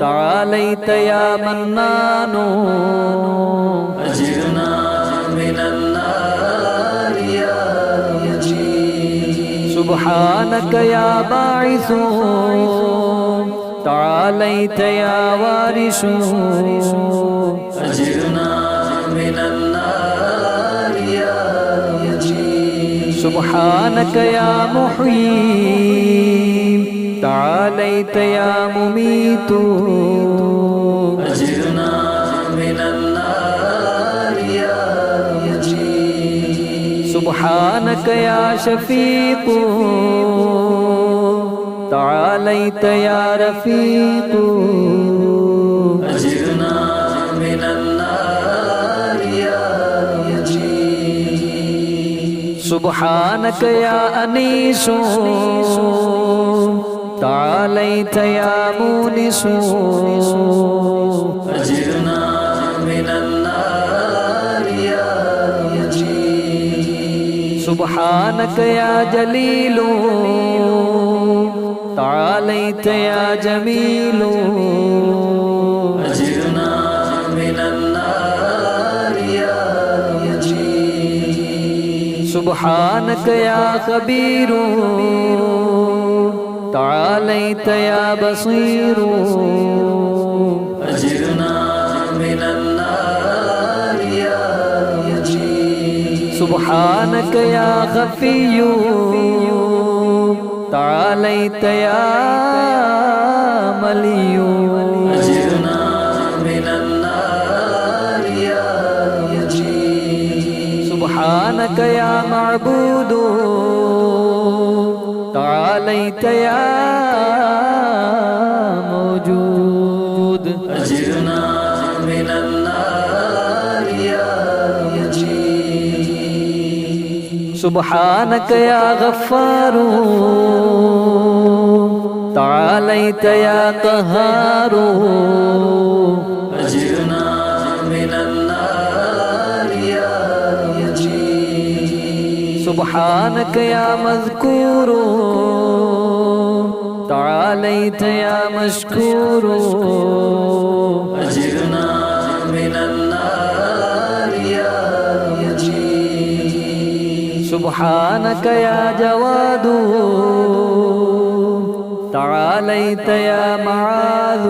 تعاليت يا منان أجرنا من النار يا مجيد سبحانك يا باعث تعاليت يا وارث أجرنا من النار يا مجيد سبحانك يا محيي تعاليت يا مميت أجرنا من النار يا مجيد سبحانك يا شفيق تعاليت يا رفيق أجرنا من النار يا مجيد سبحانك يا أنيس تعاليت يا مونس أجرنا من النار يا مجيد سبحانك يا جليل تعاليت يا جميل أجرنا من النار يا مجيد سبحانك يا خبير تعاليت يا بصير أجرنا من النار يا مجيد سبحانك يا خفي تعاليت يا ملي أجرنا من النار يا مجيد سبحانك يا معبود تعاليت يا موجود أجرنا من النار يا مجيد سبحانك يا غفار تعاليت يا قهار أجرنا من النار يا مجيد سبحانك يا مذكور تعاليت يا مشكور أجرنا من النار يا مجيد سبحانك يا جواد تعاليت يا معاذ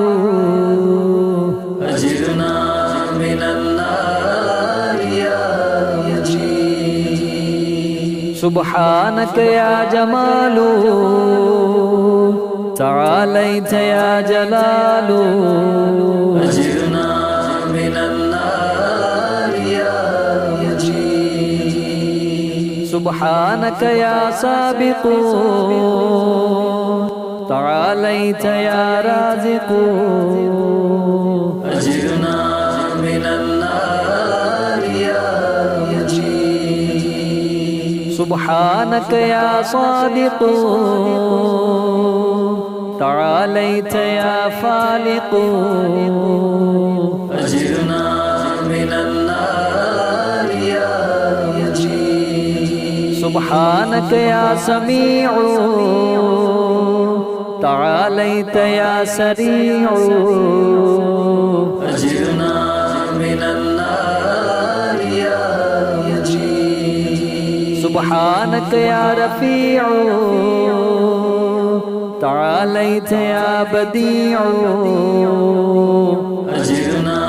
أجرنا من النار يا مجيد سبحانك يا جمال تعاليت يا جلال أجرنا من النار يا مجيد سبحانك يا سابق تعاليت يا رازق أجرنا من النار يا مجيد سبحانك يا صادق تعاليت يا فالق أجرنا من النار يا مجيد سبحانك يا سميع تعاليت يا سريع أجرنا من النار يا مجيد سبحانك يا رفيع تعاليت يا بديع أجرنا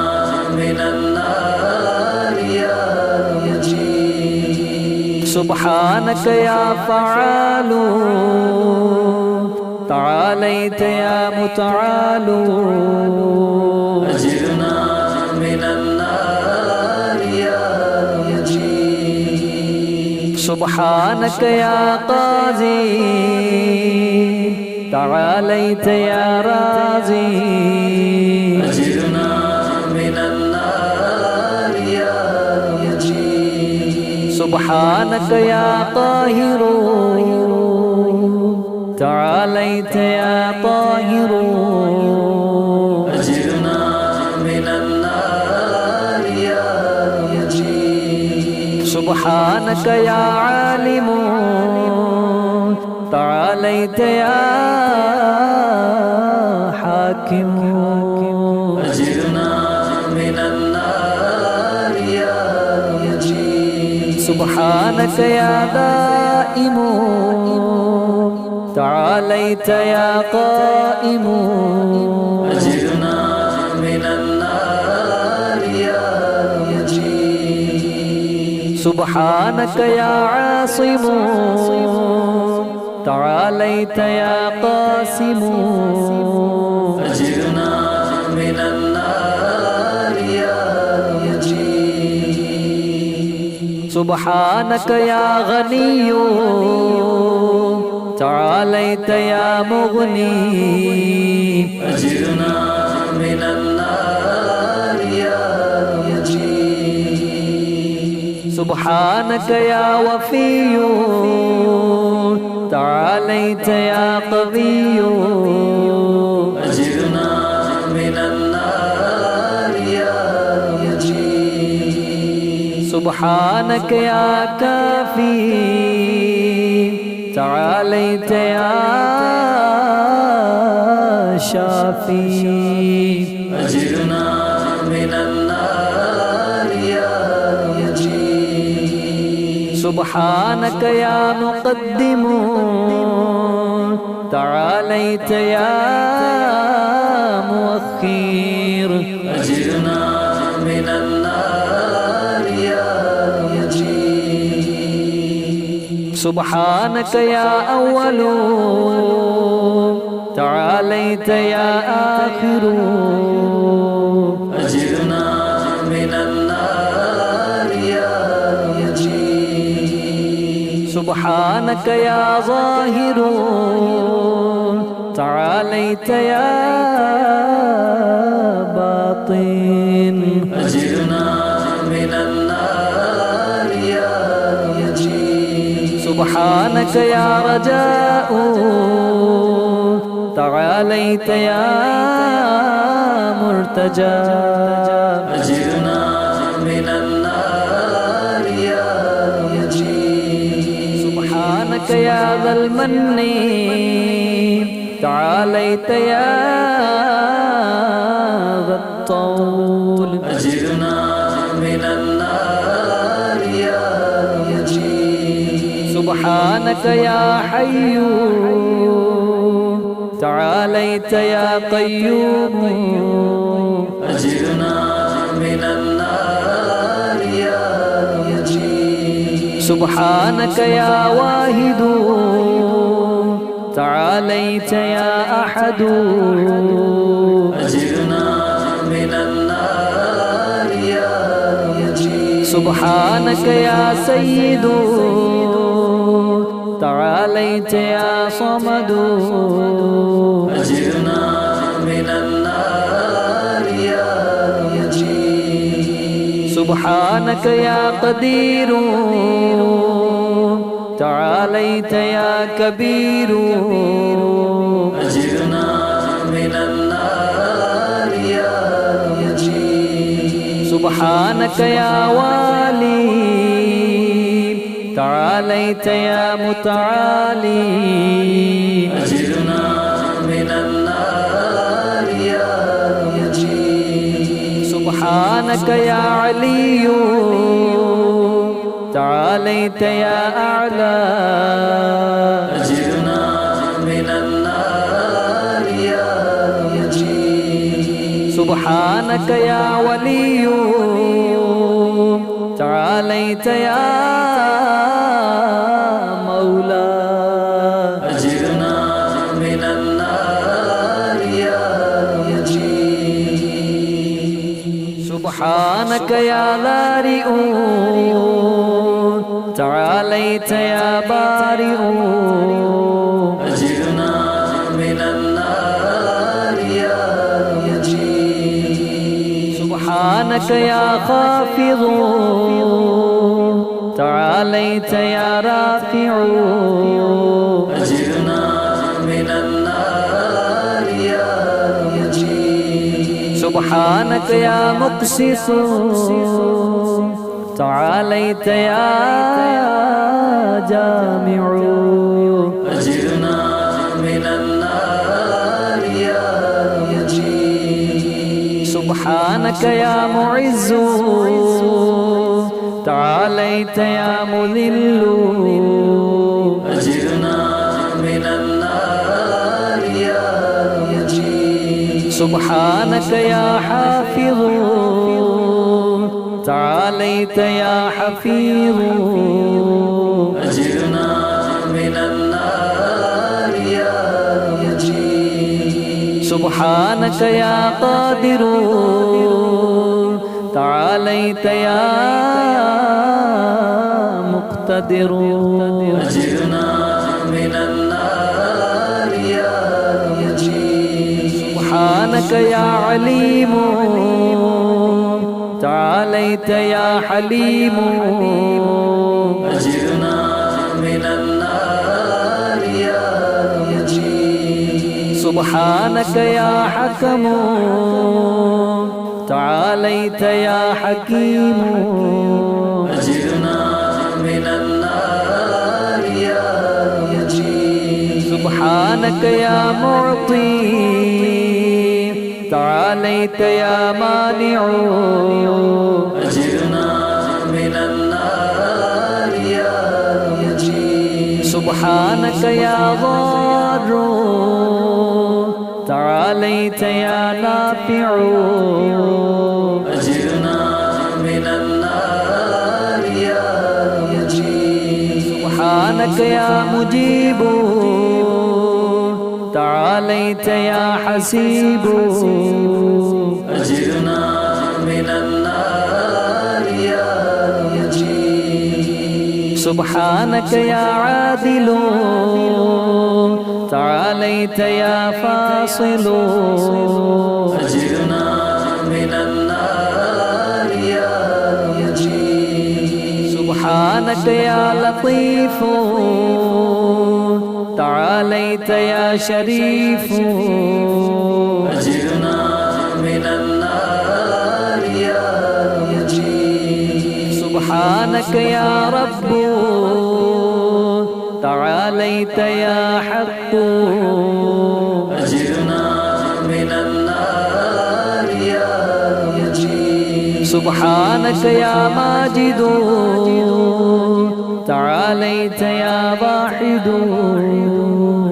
من النار يا مجيد سبحانك يا فعال تعاليت يا متعال أجرنا من النار يا مجيد سبحانك يا قاضي تعاليت يا رازي أجرنا من النار يا مجيد سبحانك يا طاهر تعاليت يا طاهر أجرنا من النار يا مجيد سبحانك يا عالم تعاليت يا حاكم أجرنا من النار يا مجيد سبحانك يا دائم تعاليت يا قائم أجرنا من النار يا مجيد سبحانك يا عاصم تعاليت يا قاسم أجرنا من النار يا مجيد سبحانك يا غني تعاليت يا مغني أجرنا من النار يا مجيد سبحانك يا وفي تعاليت يا قوي أجرنا من النار يا مجيد سبحانك يا كافي تعاليت يا شافي أجرنا من النار يا مجيد سبحانك يا مقدم تعاليت يا مؤخر أجرنا من النار يا مجيد سبحانك يا أول تعاليت يا آخر أجرنا من النار يا مجيد سبحانك يا ظاهر تعاليت يا باطن أجرنا من النار يا مجيد سبحانك يا رجاء تعاليت يا مرتجى أجرنا من النار يا مجيد سبحانك يا ذا المن تعاليت يا ذا الطول أجرنا من النار يا مجيد سبحانك يا حي تعاليت يا قيوم أجرنا من النار يا مجيد سبحانك يا واحد تعاليت يا أحد أجرنا من النار يا مجيد سبحانك يا سيد تعاليت يا صمد أجرنا من النار يا مجيد سبحانك يا قدير تعاليت يا كبير أجرنا من النار يا مجيد سبحانك يا والي تعاليت يا متعالي أجرنا من النار يا مجيد سبحانك يا علي تعاليت يا أعلى أجرنا من النار يا مجيد سبحانك يا ولي تعاليت يا مولا أجرنا من النار يا مجيد سبحانك يا بارئ تعاليت يا بارئ أجرنا من النار يا مجيد سبحانك يا خافض تعاليت يا رافع أجرنا من النار يا مجيد سبحانك يا مقسط تعاليت يا جامع من النار يا مجيد سبحانك يا معز تعاليت يا مذل أجرنا من النار يا مجيد سبحانك يا حافظ تعاليت يا حفيظ أجرنا من النار يا مجيد سبحانك يا قادر تعاليت يا مقتدر أجرنا من النار يا مجيد سبحانك يا عليم تعاليت يا حليم أجرنا من النار يا مجيد سبحانك يا حكم تعاليت يا حكيم أجرنا من النار يا مجيد سبحانك يا معطي تعاليت يا مانع أجرنا من النار يا مجيد سبحانك يا ضار تعاليت يا نافع أجرنا من النار يا مجيد سبحانك يا مجيب تعاليت يا حسيب أجرنا من النار يا مجيد سبحانك يا عادل تعاليت يا فاصل أجرنا من النار يا مجيد سبحانك يا لطيف تعاليت يا شريف أجرنا من النار يا مجيد سبحانك يا رب تعاليت يا حق أجرنا من النار يا مجيد سبحانك يا ماجد تعاليت يا واحد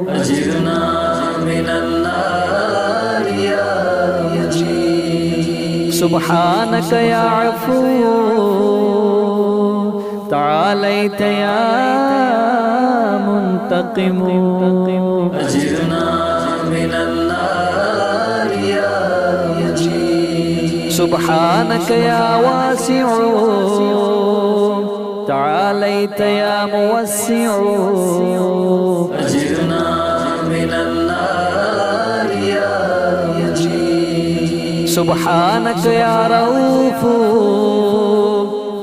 أجرنا من النار يا مجيد سبحانك يا عفو تعاليت يا منتقم أجرنا من النار يا مجيد سبحانك يا واسع تعاليت يا موسع أجرنا من النار يا مجيد سبحانك يا رؤوف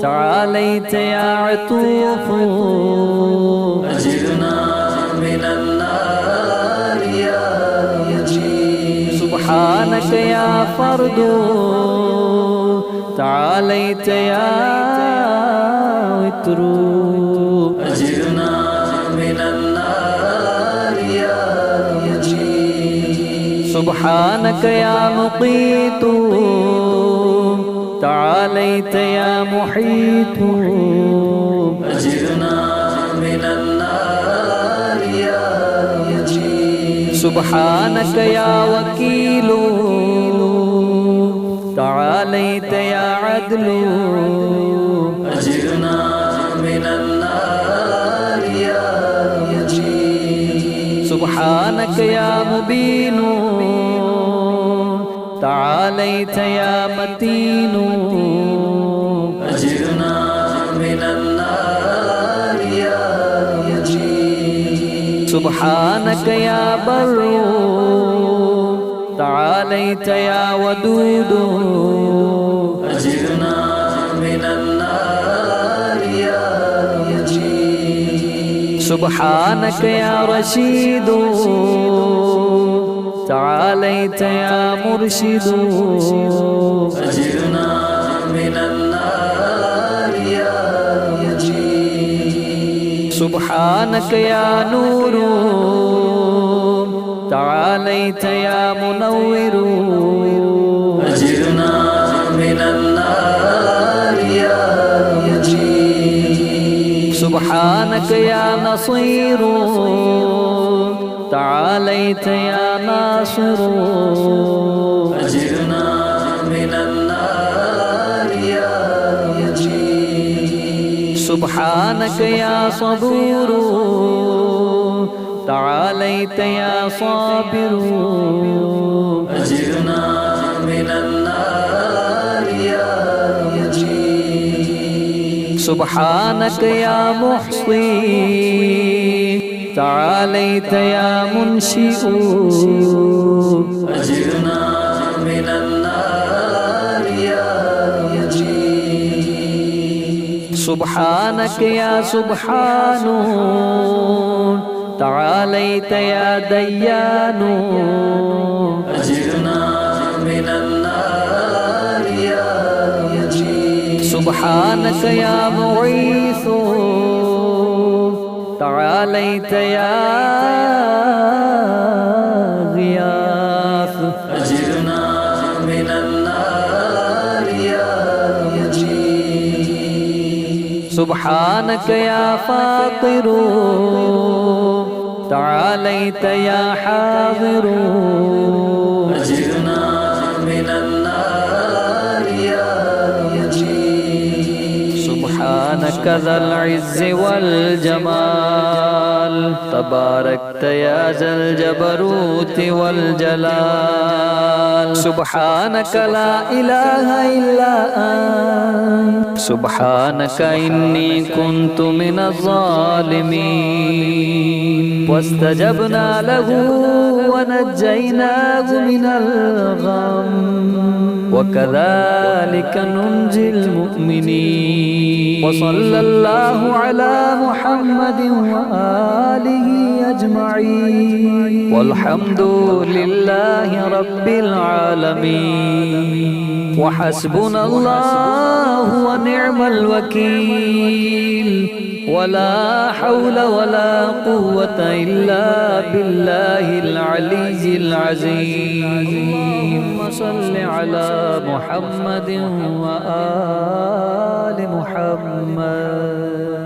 تعاليت يا عطوف أجرنا من النار يا مجيد سبحانك يا فرد تعاليت يا وتر أجرنا من النار يا مجيد سبحانك يا مقيت تعاليت يا محيط أجرنا من النار يا مجيد سبحانك يا وكيل تعاليت يا عدل أجرنا من النار يا مجيد سبحانك يا مبين تعاليت يا متين أجرنا من النار يا مجيد سبحانك يا بر تعاليت يا ودود أجرنا من النار يا مجيد سبحانك يا رشيد تعاليت يا مرشد أجرنا من النار يا مجيد سبحانك يا نور عليت يا منور أجرنا من النار يا مجيب سبحانك يا نصير تعاليت يا ناصر أجرنا من النار يا مجيب سبحانك يا صبور تعاليت يا صابر أجرنا من النار يا مجيب سبحانك يا محصي تعاليت يا منشئ أجرنا من النار يا مجيب سبحانك يا سبحان تعاليت يا ديان أجرنا من النار يا مجيب سبحانك يا مغيث تعاليت يا غياث أجرنا من النار يا مجيب سبحانك يا فاطر تعاليت يا حاضر أجرنا من النار يا مجيب سبحانك ذا العز والجمال تباركت يا ذا الجبروت والجلال سبحانك لا إله إلا أنت سبحانك إني كنت من الظالمين واستجبنا له ونجيناه من الغم وكذلك ننجي المؤمنين وصلى الله على محمد وآله أجمعين والحمد لله رب العالمين وحسبنا الله ونعم الوكيل ولا حول ولا قوة إلا بالله العلي العظيم صل على محمد وآل محمد